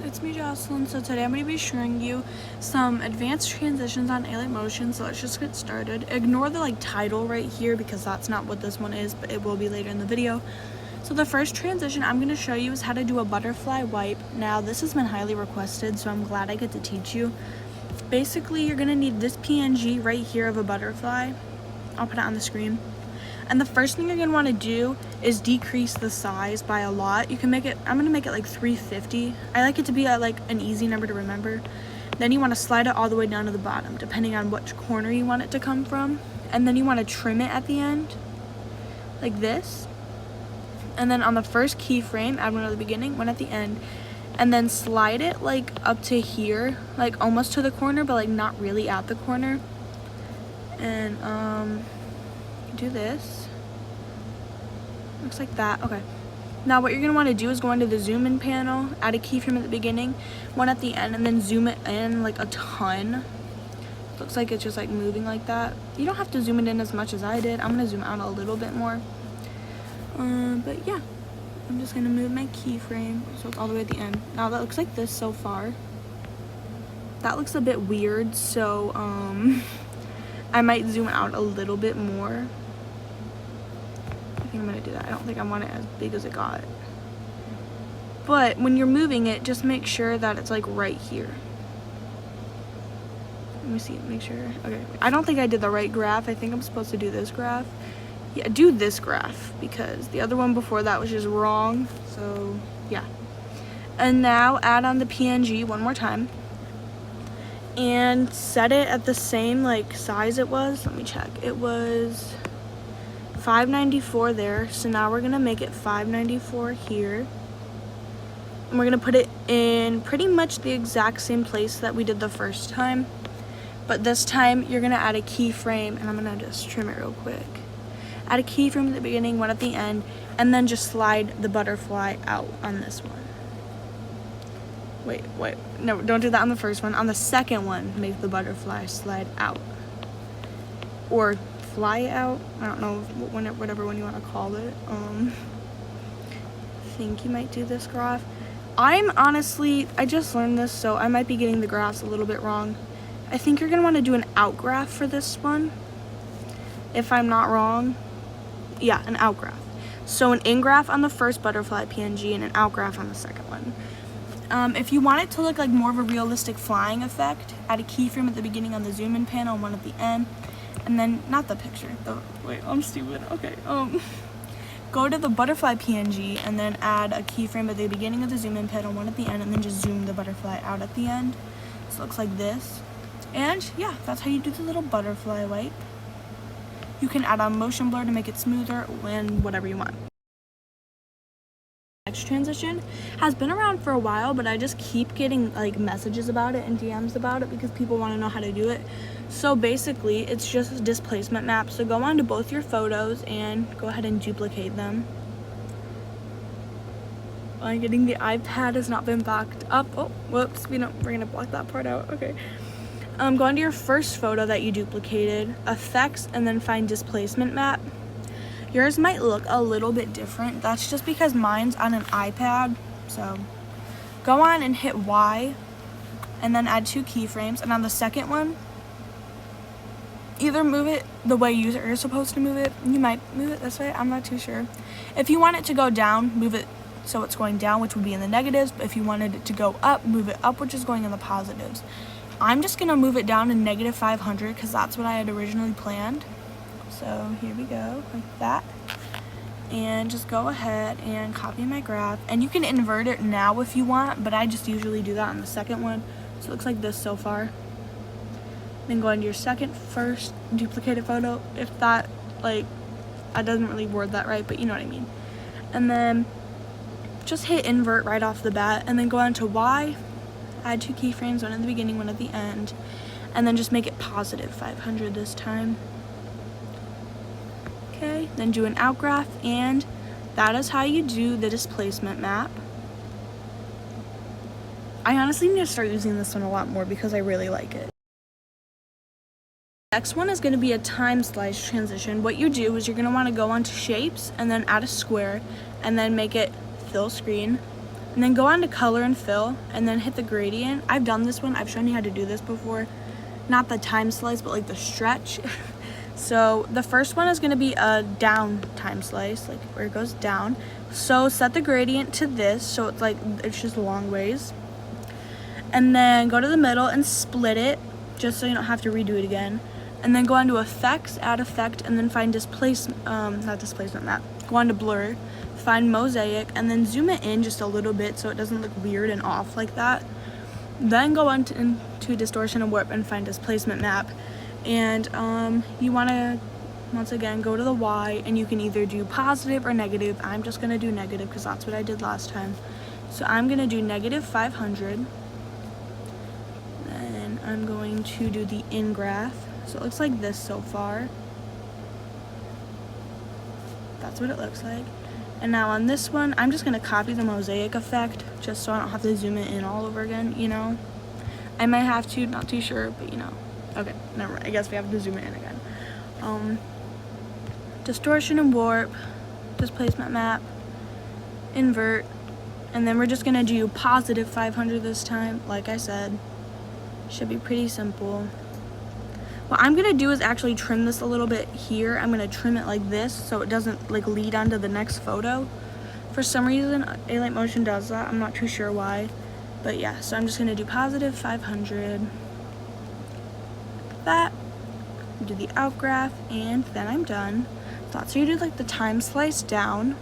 it's me Jocelyn. So today I'm going to be showing you some advanced transitions on alight motion. So let's just get started. Ignore the title right here because that's not what this one is, but it will be later in the video. So the first transition I'm going to show you is how to do a butterfly wipe. Now this has been highly requested, so I'm glad I get to teach you. Basically you're going to need this PNG right here of a butterfly. I'll put it on the screen. And the first thing you're going to want to do is decrease the size by a lot. You can make it, I'm going to make it like 350. I like it to be at an easy number to remember. Then you want to slide it all the way down to the bottom, depending on which corner you want it to come from. And then you want to trim it at the end, like this. And then on the first keyframe, add one at the beginning, one at the end. And then slide it up to here, almost to the corner, but not really at the corner. And do this. Looks like that. Okay. Now what you're going to want to do is go into the zoom in panel, add a keyframe at the beginning, one at the end, and then zoom it in a ton. Looks like it's just moving like that. You don't have to zoom it in as much as I did. I'm going to zoom out a little bit more. But yeah, I'm just going to move my keyframe so it's all the way at the end. Now that looks like this so far. That looks a bit weird, so I might zoom out a little bit more. I think I'm gonna do that. I don't think I want it as big as it got. But when you're moving it, just make sure that it's right here. Let me see, make sure. Okay, I don't think I did the right graph. I think I'm supposed to do this graph. Yeah, do this graph because the other one before that was just wrong. So yeah. And now add on the PNG one more time. And set it at the same size it was. Let me check. It was 594 there. So now we're gonna make it 594 here. And we're gonna put it in pretty much the exact same place that we did the first time. But this time you're gonna add a keyframe, and I'm gonna just trim it real quick. Add a keyframe at the beginning, one at the end, and then just slide the butterfly out on this one. Wait, no, don't do that on the first one. On the second one, make the butterfly slide out. Or fly out. I don't know, whatever one you want to call it. I think you might do this graph. I just learned this, so I might be getting the graphs a little bit wrong. I think you're going to want to do an out graph for this one. If I'm not wrong. Yeah, an out graph. So an in graph on the first butterfly PNG and an out graph on the second one. If you want it to look like more of a realistic flying effect, add a keyframe at the beginning on the zoom in panel and one at the end. And then, not the picture. Wait, I'm stupid. Okay. Go to the butterfly PNG and then add a keyframe at the beginning of the zoom in panel, one at the end, and then just zoom the butterfly out at the end. So it looks like this. And yeah, that's how you do the little butterfly wipe. You can add on motion blur to make it smoother and whatever you want. Next transition has been around for a while, but I just keep getting messages about it and DMs about it because people want to know how to do it. So basically it's just a displacement map. So go on to both your photos and go ahead and duplicate them. I'm getting the iPad has not been backed up. Oh, whoops, we're gonna block that part out. Okay. Go onto your first photo that you duplicated, effects, and then find displacement map. Yours might look a little bit different. That's just because mine's on an iPad. So go on and hit Y and then add 2 keyframes. And on the second one, either move it the way you're supposed to move it. You might move it this way. I'm not too sure. If you want it to go down, move it so it's going down, which would be in the negatives. But if you wanted it to go up, move it up, which is going in the positives. I'm just going to move it down to -500 because that's what I had originally planned. So here we go, like that. And just go ahead and copy my graph. And you can invert it now if you want, but I just usually do that on the second one. So it looks like this so far. Then go into your first duplicated photo. If that, I doesn't really word that right, but you know what I mean. And then just hit invert right off the bat. And then go on to Y, add 2 keyframes, one at the beginning, one at the end. And then just make it +500 this time. Okay, then do an out graph, and that is how you do the displacement map. I honestly need to start using this one a lot more because I really like it. Next one is going to be a time slice transition. What you do is you're going to want to go onto shapes and then add a square and then make it fill screen. And then go on to color and fill, and then hit the gradient. I've done this one, I've shown you how to do this before. Not the time slice, but like the stretch. So the first one is gonna be a down time slice, like where it goes down. So set the gradient to this, so it's like, it's just long ways. And then go to the middle and split it, just so you don't have to redo it again. And then go on to effects, add effect, and then find displacement, not displacement map. Go on to blur, find mosaic, and then zoom it in just a little bit so it doesn't look weird and off like that. Then go on into distortion and warp and find displacement map. And you want to, once again, go to the Y, and you can either do positive or negative. I'm just going to do negative because that's what I did last time. So I'm going to do negative 500. Then I'm going to do the in graph. So it looks like this so far. That's what it looks like. And now on this one, I'm just going to copy the mosaic effect just so I don't have to zoom it in all over again, you know. I might have to, not too sure, but you know. Okay, never mind. I guess we have to zoom it in again. Distortion and warp, displacement map, invert, and then we're just going to do positive 500 this time, like I said. Should be pretty simple. What I'm going to do is actually trim this a little bit here. I'm going to trim it like this so it doesn't like lead onto the next photo. For some reason, Alight Motion does that. I'm not too sure why. But yeah, so I'm just going to do positive 500. That. Do the out graph, and then I'm done. So you do like the time slice down.